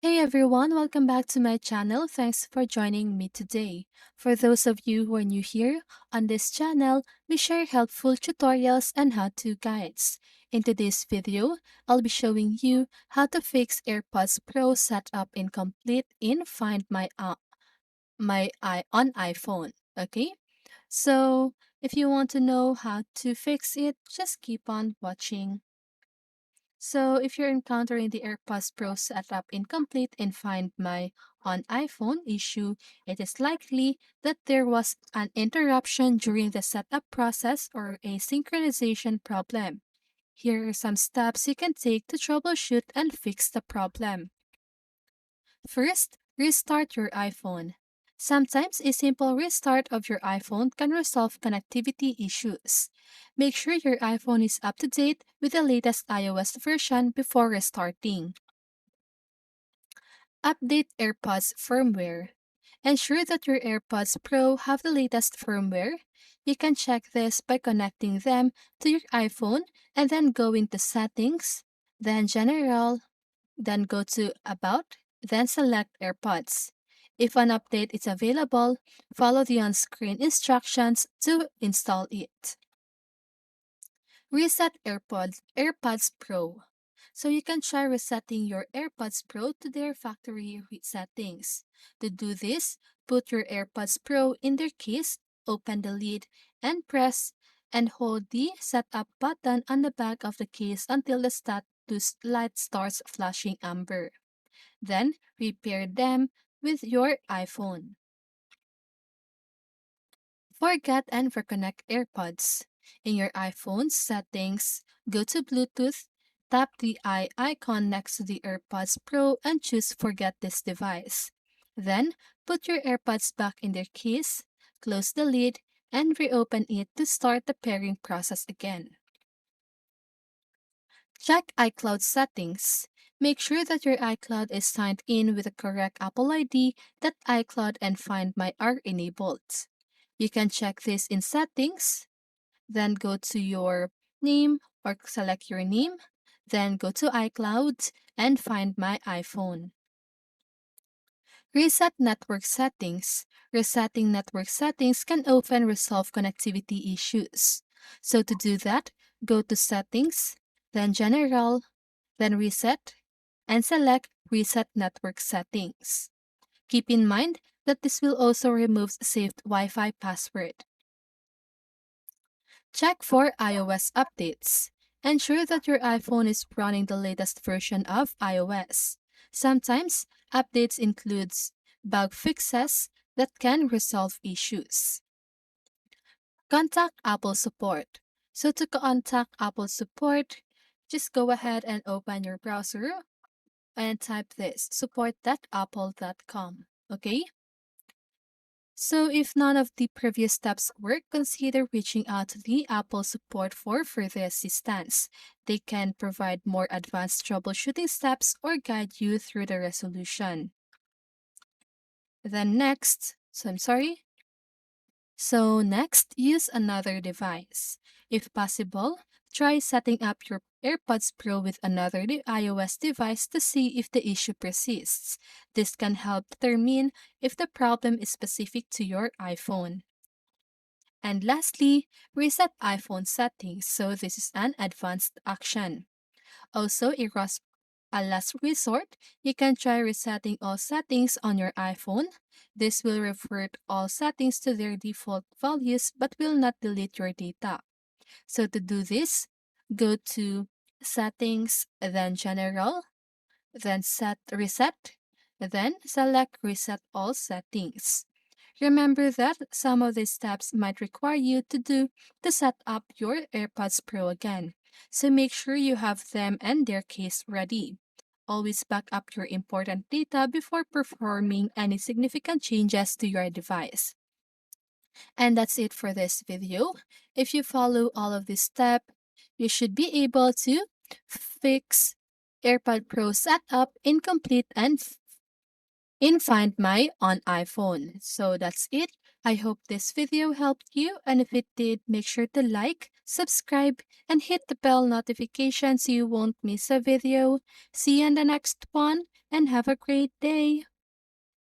Hey everyone, welcome back to my channel. Thanks for joining me today. For those of you who are new here, on this channel, we share helpful tutorials and how-to guides. In today's video, I'll be showing you how to fix AirPods Pro setup incomplete in Find on iPhone. Okay? So, if you want to know how to fix it, just keep on watching. So if you're encountering the AirPods Pro setup incomplete in Find My on iPhone issue, it is likely that there was an interruption during the setup process or a synchronization problem. Here are some steps you can take to troubleshoot and fix the problem. First, restart your iPhone. Sometimes a simple restart of your iPhone can resolve connectivity issues. Make sure your iPhone is up to date with the latest iOS version before restarting. Update AirPods firmware. Ensure that your AirPods Pro have the latest firmware. You can check this by connecting them to your iPhone and then go into Settings, then General, then go to About, then select AirPods. If an update is available, follow the on-screen instructions to install it. Reset AirPods Pro. So you can try resetting your AirPods Pro to their factory settings. To do this, put your AirPods Pro in their case, open the lid, and press and hold the setup button on the back of the case until the status light starts flashing amber. Then repair them with your iPhone. Forget and reconnect AirPods. In your iPhone's settings, go to Bluetooth, tap the eye icon next to the AirPods Pro and choose Forget this device. Then, put your AirPods back in their case, close the lid, and reopen it to start the pairing process again. Check iCloud settings. Make sure that your iCloud is signed in with the correct Apple ID, that iCloud and Find My are enabled. You can check this in Settings, then go to your name or select your name, then go to iCloud and Find My iPhone. Reset network settings. Resetting network settings can often resolve connectivity issues. So to do that, go to Settings, then General, then Reset, and select Reset Network Settings. Keep in mind that this will also remove saved Wi-Fi password. Check for iOS updates. Ensure that your iPhone is running the latest version of iOS. Sometimes, updates includes bug fixes that can resolve issues. Contact Apple Support. So to contact Apple Support, just go ahead and open your browser and type this support.apple.com. Okay? So if none of the previous steps work, consider reaching out to the Apple support for further assistance. They can provide more advanced troubleshooting steps or guide you through the resolution. Then next, so I'm sorry. So next, use another device. If possible, try setting up your AirPods Pro with another iOS device to see if the issue persists. This can help determine if the problem is specific to your iPhone. And lastly, reset iPhone settings. So this is an advanced action. Also, a last resort, you can try resetting all settings on your iPhone. This will revert all settings to their default values but will not delete your data. So to do this, go to Settings, then General, then Set Reset, then select Reset All Settings. Remember that some of these steps might require you to do to set up your AirPods Pro again, so make sure you have them and their case ready. Always back up your important data before performing any significant changes to your device. And that's it for this video. If you follow all of these steps, you should be able to fix AirPod Pro setup incomplete and in Find My on iPhone. So that's it. I hope this video helped you, and if it did, make sure to like, subscribe, and hit the bell notification so you won't miss a video. See you in the next one, and have a great day.